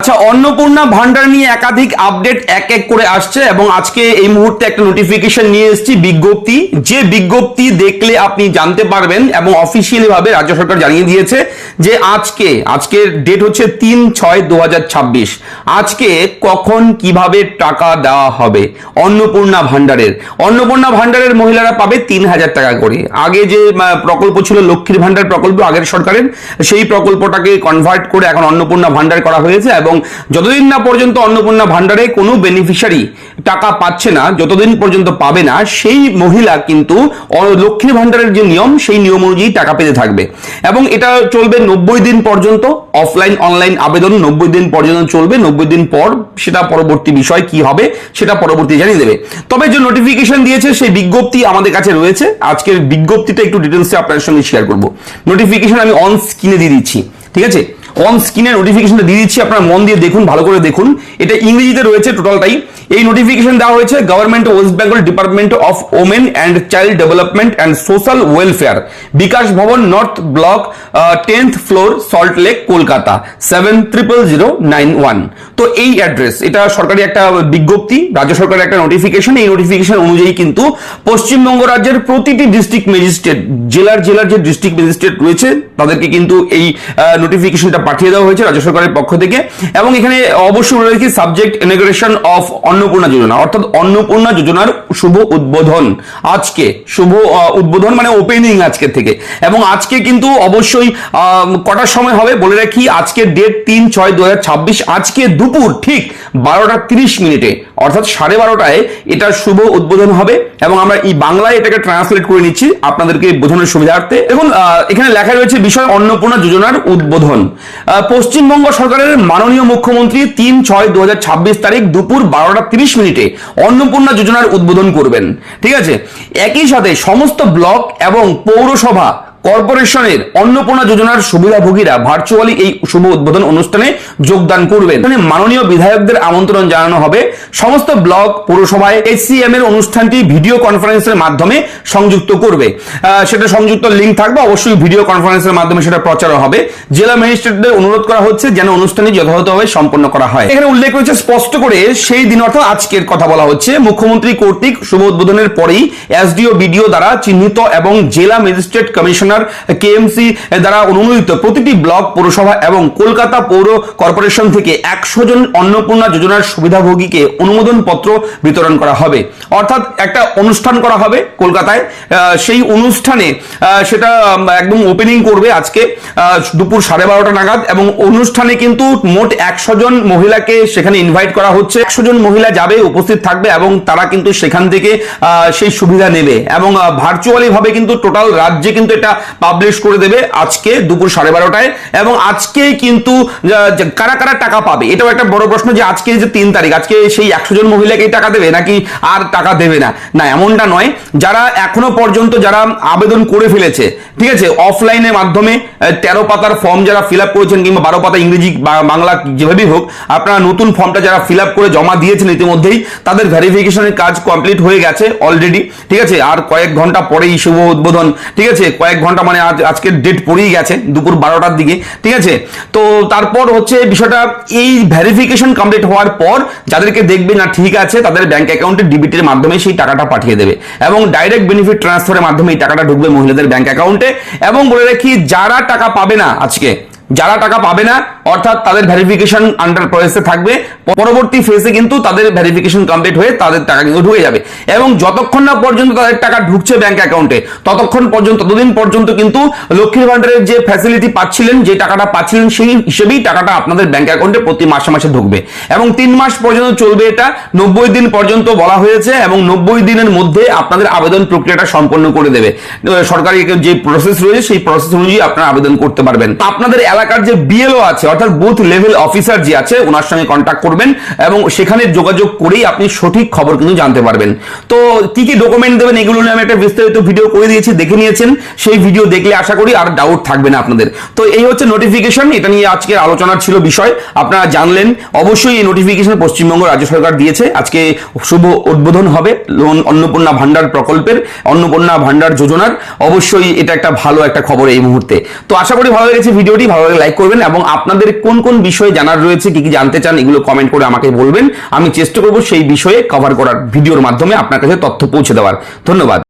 আচ্ছা, অন্নপূর্ণা ভান্ডার নিয়ে একাধিক আপডেট এক এক করে আসছে এবং আজকে এই মুহূর্তে একটা নোটিফিকেশন নিয়ে এসেছি, বিজ্ঞপ্তি। যে বিজ্ঞপ্তি দেখলে আপনি জানতে পারবেন এবং অফিসিয়ালি ভাবে রাজ্য সরকার জানিয়ে দিয়েছে যে আজকের ডেট হচ্ছে 3/6/2026। আজকে কখন কিভাবে টাকা দেওয়া হবে অন্নপূর্ণা ভান্ডারের মহিলারা পাবে 3,000 টাকা করে। আগে যে প্রকল্প ছিল লক্ষ্মীর ভান্ডার প্রকল্প আগের সরকারের, সেই প্রকল্পটাকে কনভার্ট করে এখন অন্নপূর্ণা ভান্ডার করা হয়েছে এবং যতদিন না পর্যন্ত অন্নপূর্ণা ভান্ডারে কোনো বেনিফিশিয়ারি টাকা পাচ্ছে না, যতদিন পর্যন্ত পাবে না, সেই মহিলা কিন্তু লক্ষ্মীর ভান্ডারের যে নিয়ম সেই নিয়ম অনুযায়ী টাকা পেতে থাকবে এবং এটা চলবে 90 দিন পর্যন্ত। অফলাইন অনলাইন আবেদন 90 দিন পর্যন্ত চলবে। 90 দিন পর সেটা পরবর্তী বিষয় কি হবে সেটা পরবর্তী জানিয়ে দেবে। তবে যে নোটিফিকেশন দিয়েছে সেই বিজ্ঞপ্তি আমাদের কাছে রয়েছে। আজকের বিজ্ঞপ্তিটা একটু ডিটেলসে আপনাদের সঙ্গে শেয়ার করব। নোটিফিকেশন আমি অন স্ক্রিনে দিয়ে দিচ্ছি, ঠিক আছে? অন স্ক্রিনে নোটিফিকেশনটা দিয়ে দিচ্ছি, আপনারা মন দিয়ে দেখুন, ভালো করে দেখুন। এটা ইংরেজিতে রয়েছে টোটালটাই। এই নোটিফিকেশন দেওয়া হয়েছে government West Bengal department of women and child development and social welfare, Bikash Bhavan, north block, 10th floor, Salt Lake, Kolkata 700091। তো এই অ্যাড্রেস, এটা সরকারি একটা বিজ্ঞপ্তি, রাজ্য সরকারের একটা নোটিফিকেশন। এই নোটিফিকেশন অনুযায়ী কিন্তু পশ্চিমবঙ্গ রাজ্যের প্রতিটি ডিস্ট্রিক্ট ম্যাজিস্ট্রেট, জেলার যে ডিস্ট্রিক্ট ম্যাজিস্ট্রেট রয়েছে তাদেরকে কিন্তু এই নোটিফিকেশনটা পাঠিয়ে দেওয়া হয়েছে রাজ্য সরকারের পক্ষ থেকে। এবং এখানে অবশ্যই বলে রাখি, সাবজেক্ট ইনঅগ্রেশন অফ অন্নপূর্ণা যোজনা, অর্থাৎ অন্নপূর্ণা যোজনার শুভ উদ্বোধন আজকে। শুভ উদ্বোধন মানে ওপেনিং আজকে থেকে। এবং আজকে কিন্তু অবশ্যই কটার সময় হবে বলে রাখি, আজকে ডেট 3/6/2026, আজকে দুপুর ঠিক 12:30 অর্থাৎ 12:30টায় এটা শুভ উদ্বোধন হবে। এবং আমরা এই বাংলায় এটাকে ট্রান্সলেট করে নিচ্ছি আপনাদেরকে বোঝানোর সুবিধার্থে। দেখুন, এখানে লেখা রয়েছে বিষয় অন্নপূর্ণা যোজনার উদ্বোধন। পশ্চিমবঙ্গ সরকারের মাননীয় মুখ্যমন্ত্রী 3/6/2026 তারিখ দুপুর 12:30 অন্নপূর্ণা যোজনার উদ্বোধন করবেন, ঠিক আছে? একই সাথে সমস্ত ব্লক এবং পৌরসভা কর্পোরেশনের অন্নপূর্ণা যোজনার সুবিধাভোগীরা ভার্চুয়ালি এই শুভ উদ্বোধন অনুষ্ঠানে যোগদান করবেন। এখানে মাননীয় বিধায়কদের আমন্ত্রণ জানানো হবে। সমস্ত ব্লক পৌরসভায় HCM এর অনুষ্ঠানটি ভিডিও কনফারেন্সের মাধ্যমে সংযুক্ত করবে। সেটা সংযুক্ত লিঙ্ক থাকবে, অবশ্যই ভিডিও কনফারেন্সের মাধ্যমে সেটা প্রচার হবে। জেলা ম্যাজিস্ট্রেটদের অনুরোধ করা হচ্ছে যেন অনুষ্ঠানটি যথাযথভাবে সম্পন্ন করা হয়। এখানে উল্লেখ রয়েছে স্পষ্ট করে, সেই দিন অর্থাৎ আজকের কথা বলা হচ্ছে, মুখ্যমন্ত্রী কর্তৃক শুভ উদ্বোধনের পরেই SDO BDO দ্বারা চিহ্নিত এবং জেলা ম্যাজিস্ট্রেট কমিশনার KMC দ্বারা অনুমোদিত প্রতিটি ব্লক পৌরসভা এবং কলকাতা পৌর কর্পোরেশন থেকে 100 জন অন্নপূর্ণা যোজনার সুবিধাভোগীকে অনুমোদন পত্র বিতরণ করা হবে। অর্থাৎ একটা অনুষ্ঠান করা হবে কলকাতায়। সেই অনুষ্ঠানে সেটা একদম ওপেনিং করবে আজকে দুপুর 12:30 নাগাদ। এবং অনুষ্ঠানে কিন্তু মোট 100 জন মহিলাকে সেখানে ইনভাইট করা হচ্ছে। 100 জন মহিলা যাবে, উপস্থিত থাকবে এবং তারা কিন্তু সেখান থেকে সেই সুবিধা নেবে এবং ভার্চুয়ালি ভাবে কিন্তু টোটাল রাজ্যে কিন্তু এটা পাবলিশ করে দেবে আজকে দুপুর 12:30টায়। এবং আজকে কিন্তু কারা কারা টাকা পাবে এটাও একটা বড় প্রশ্ন, যে আজকে যে 3 তারিখ, আজকে সেই 100 জন মহিলাকে টাকা দেবে নাকি আর টাকা দেবে না? না, এমনটা নয়। যারা এখনো পর্যন্ত যারা আবেদন করে ফেলেছে, ঠিক আছে, অফলাইনের মাধ্যমে 13 পাতার ফর্ম যারা ফিল আপ করেছেন কিংবা 12 পাতা ইংরেজি বা বাংলা যেভাবেই হোক, আপনারা নতুন ফর্মটা যারা ফিল আপ করে জমা দিয়েছেন ইতিমধ্যেই, তাদের ভেরিফিকেশনের কাজ কমপ্লিট হয়ে গেছে অলরেডি, ঠিক আছে? আর কয়েক ঘন্টা পরেই শুভ উদ্বোধন, ঠিক আছে? কয়েক ঘন্টা মানে আজকের ডেট পড়েই গেছে দুপুর 12টার দিকে, ঠিক আছে? তো তারপর হচ্ছে বিষয়টা, এই ভেরিফিকেশন কমপ্লিট হওয়ার পর যাদেরকে দেখবে না ঠিক আছে, তাদের ব্যাংক অ্যাকাউন্টে ডিবিটের মাধ্যমে সেই টাকাটা পাঠিয়ে দেবে এবং ডাইরেক্ট বেনিফিট ট্রান্সফারের মাধ্যমে এই টাকাটা ঢুকবে মহিলাদের ব্যাংক অ্যাকাউন্টে। এবং বলে রাখি, যারা টাকা পাবে না আজকে, যারা টাকা পাবে না অর্থাৎ তাদের ভেরিফিকেশন আন্ডার প্রসেসে থাকবে, পরবর্তী ফেজে কিন্তু তাদের ভেরিফিকেশন কমপ্লিট হয়ে তাদের টাকা কিন্তু ঢুকে যাবে। এবং যতক্ষণ না পর্যন্ত তাদের টাকা ঢুকছে ব্যাংক অ্যাকাউন্টে, ততদিন পর্যন্ত কিন্তু লক্ষ্মীর ভান্ডারের যে ফ্যাসিলিটি পাচ্ছিলেন, যে টাকাটা পাচ্ছিলেন, সেই হিসেবেই টাকাটা আপনাদের ব্যাংক অ্যাকাউন্টে প্রতি মাসে মাসে ঢুকবে। এবং 3 মাস পর্যন্ত চলবে এটা, 90 দিন পর্যন্ত বলা হয়েছে। এবং 90 দিনের মধ্যে আপনাদের আবেদন প্রক্রিয়াটা সম্পন্ন করে দেবে সরকারি যে প্রসেস রয়েছে, সেই প্রসেস অনুযায়ী আপনারা আবেদন করতে পারবেন। আপনাদের এলাকার যে BLO আছে অর্থাৎ বুথ লেভেল অফিসার যে আছে, ওনার সঙ্গে কন্ট্যাক্ট করবেন এবং সেখানে যোগাযোগ করেই আপনি সঠিক খবর কিন্তু জানতে পারবেন। তো কি কি ডকুমেন্ট দেবেন এগুলো নিয়ে আমি একটা বিস্তারিত ভিডিও করে দিয়েছি, দেখে নিয়েছেন। সেই ভিডিও দেখলে আশা করি আর ডাউট থাকবে না আপনাদের। তো এই হচ্ছে নোটিফিকেশন, এটা নিয়ে আজকের আলোচনার ছিল বিষয়, আপনারা জানলেন। অবশ্যই এই নোটিফিকেশন পশ্চিমবঙ্গ রাজ্য সরকার দিয়েছে। আজকে শুভ উদ্বোধন হবে অন্নপূর্ণা ভান্ডার প্রকল্পের, অন্নপূর্ণা ভান্ডার যোজনার। অবশ্যই এটা একটা ভালো একটা খবর এই মুহূর্তে। তো আশা করি ভালো লেগেছে ভিডিওটি। ভালো লাগলে লাইক করবেন এবং আপনাদের কোন কোন বিষয়ে জানার রয়েছে, কি কি জানতে চান, এগুলো কমেন্ট করে আমাকে বলবেন। আমি চেষ্টা করব সেই বিষয়ে কভার করার ভিডিওর মাধ্যমে আপনার কাছে তথ্য পৌঁছে দেওয়ার। ধন্যবাদ।